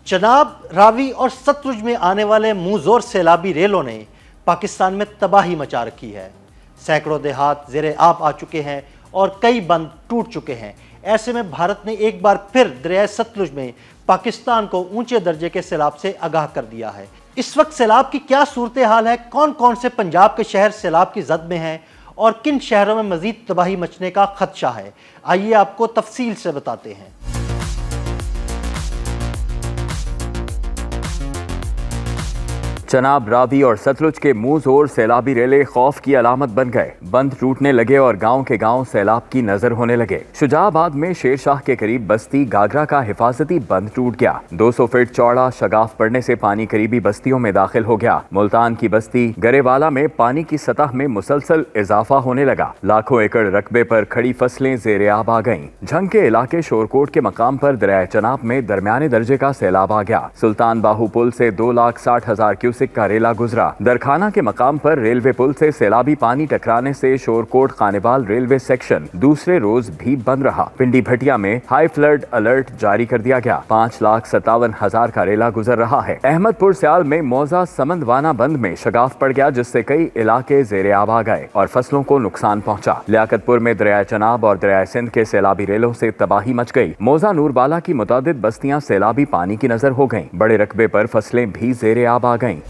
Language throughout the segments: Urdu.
چناب، راوی اور ستلج میں آنے والے منہ زور سیلابی ریلوں نے پاکستان میں تباہی مچا رکھی ہے۔ سینکڑوں دیہات زیر آب آ چکے ہیں اور کئی بند ٹوٹ چکے ہیں۔ ایسے میں بھارت نے ایک بار پھر دریائے ستلج میں پاکستان کو اونچے درجے کے سیلاب سے آگاہ کر دیا ہے۔ اس وقت سیلاب کی کیا صورتحال ہے، کون کون سے پنجاب کے شہر سیلاب کی زد میں ہیں اور کن شہروں میں مزید تباہی مچنے کا خدشہ ہے، آئیے آپ کو تفصیل سے بتاتے ہیں۔ چناب، راوی اور ستلج کے منہ زور سیلابی ریلے خوف کی علامت بن گئے۔ بند ٹوٹنے لگے اور گاؤں کے گاؤں سیلاب کی نظر ہونے لگے۔ شجاع آباد میں شیر شاہ کے قریب بستی گاگرا کا حفاظتی بند ٹوٹ گیا۔ 200 فٹ چوڑا شگاف پڑنے سے پانی قریبی بستیوں میں داخل ہو گیا۔ ملتان کی بستی گرے والا میں پانی کی سطح میں مسلسل اضافہ ہونے لگا۔ لاکھوں ایکڑ رقبے پر کھڑی فصلیں زیر آب آ گئیں۔ جھنگ کے علاقے شورکوٹ کے مقام پر دریائے چناب میں درمیانے درجے کا سیلاب آ گیا۔ سلطان باہو پل سے 2,60,000 کیوسک کا ریلا گزرا۔ درخانہ کے مقام پر ریلوے پل سے سیلابی پانی ٹکرانے سے شورکوٹ خانیبال ریلوے سیکشن دوسرے روز بھی بند رہا۔ پنڈی بھٹیا میں ہائی فلڈ الرٹ جاری کر دیا گیا۔ 5,57,000 کا ریلا گزر رہا ہے۔ احمد پور سیال میں موزہ سمندوانہ بند میں شگاف پڑ گیا، جس سے کئی علاقے زیر آب آ گئے اور فصلوں کو نقصان پہنچا۔ لیاقت پور میں دریائے چناب اور دریائے سندھ کے سیلابی ریلوں سے تباہی مچ گئی۔ موزہ نور بالا کی متعدد بستیاں سیلابی پانی کی نظر ہو گئیں۔ بڑے رقبے پر فصلیں بھی زیر آب آ گئیں۔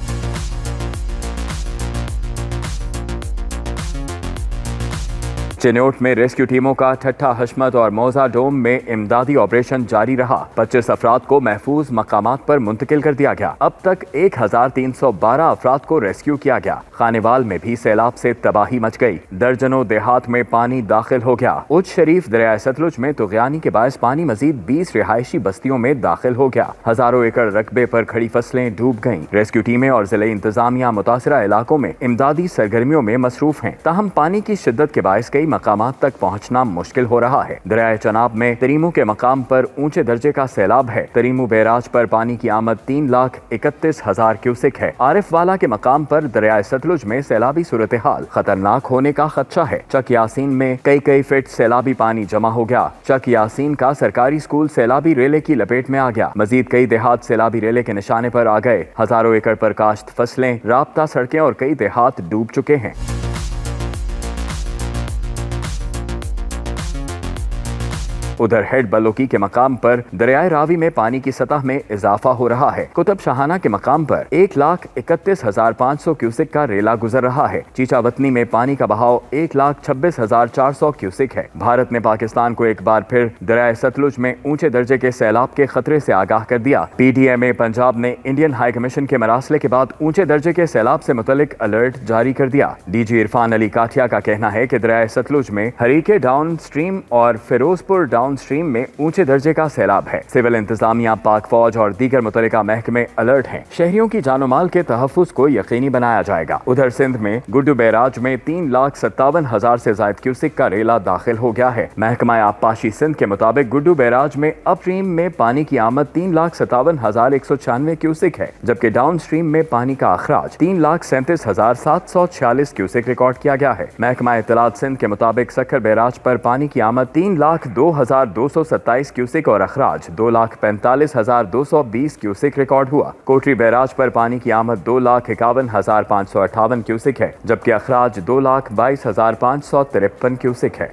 چنوٹ میں ریسکیو ٹیموں کا ٹھٹھا حشمت اور موزہ ڈوم میں امدادی آپریشن جاری رہا۔ 25 افراد کو محفوظ مقامات پر منتقل کر دیا گیا۔ اب تک 1,312 افراد کو ریسکیو کیا گیا۔ خانیوال میں بھی سیلاب سے تباہی مچ گئی۔ درجنوں دیہات میں پانی داخل ہو گیا۔ اچ شریف دریائے ستلج میں طغیانی کے باعث پانی مزید 20 رہائشی بستیوں میں داخل ہو گیا۔ ہزاروں ایکڑ رقبے پر کھڑی فصلیں ڈوب گئیں۔ ریسکیو ٹیمیں اور ضلعی انتظامیہ متاثرہ علاقوں میں امدادی سرگرمیوں میں مصروف ہیں، تاہم پانی کی شدت کے باعث کئی مقامات تک پہنچنا مشکل ہو رہا ہے۔ دریائے چناب میں تریمو کے مقام پر اونچے درجے کا سیلاب ہے۔ تریمو بیراج پر پانی کی آمد 3,31,000 کیوسک ہے۔ عارف والا کے مقام پر دریائے ستلج میں سیلابی صورتحال خطرناک ہونے کا خدشہ ہے۔ چک یاسین میں کئی فٹ سیلابی پانی جمع ہو گیا۔ چک یاسین کا سرکاری اسکول سیلابی ریلے کی لپیٹ میں آ گیا۔ مزید کئی دیہات سیلابی ریلے کے نشانے پر آ گئے۔ ہزاروں ایکڑ پر کاشت فصلیں، رابطہ سڑکیں اور کئی دیہات ڈوب چکے ہیں۔ ادھر ہیڈ بلوکی کے مقام پر دریائے راوی میں پانی کی سطح میں اضافہ ہو رہا ہے۔ کتب شاہانہ کے مقام پر 1,31,500 کیوسک کا ریلا گزر رہا ہے۔ چیچا وطنی میں پانی کا بہاؤ 1,26,400 کیوسک ہے۔ بھارت نے پاکستان کو ایک بار پھر دریائے ستلج میں اونچے درجے کے سیلاب کے خطرے سے آگاہ کر دیا۔ پی ڈی ایم پنجاب نے انڈین ہائی کمیشن کے مراسلے کے بعد اونچے درجے کے سیلاب سے متعلق الرٹ جاری کر دیا۔ ڈی جی عرفان علی کاٹھیا کا کہنا ہے کہ دریائے ستلج میں ہریکے ڈاؤن سٹریم اور فیروزپور ڈاؤن سٹریم میں اونچے درجے کا سیلاب ہے۔ سول انتظامیہ، پاک فوج اور دیگر متعلقہ محکمے الرٹ ہیں۔ شہریوں کی جان و مال کے تحفظ کو یقینی بنایا جائے گا۔ ادھر سندھ میں گڈو بیراج میں 3,57,000 سے زائد کیوسک کا ریلا داخل ہو گیا ہے۔ محکمہ آبپاشی سندھ کے مطابق گڈو بیراج میں اپ سٹریم میں پانی کی آمد 3,57,196 کیوسک ہے، جبکہ ڈاؤن سٹریم میں پانی کا اخراج 3,37,746 کیوسک ریکارڈ کیا گیا ہے۔ محکمہ اطلاعات سندھ کے مطابق سکھر بیراج پر پانی کی آمد 3,02,227 کیوسک اور اخراج 2,45,220 کیوسک ریکارڈ ہوا۔ کوٹری بیراج پر پانی کی آمد 2,51,558 کیوسک ہے، جبکہ اخراج 2,22,553 کیوسک ہے۔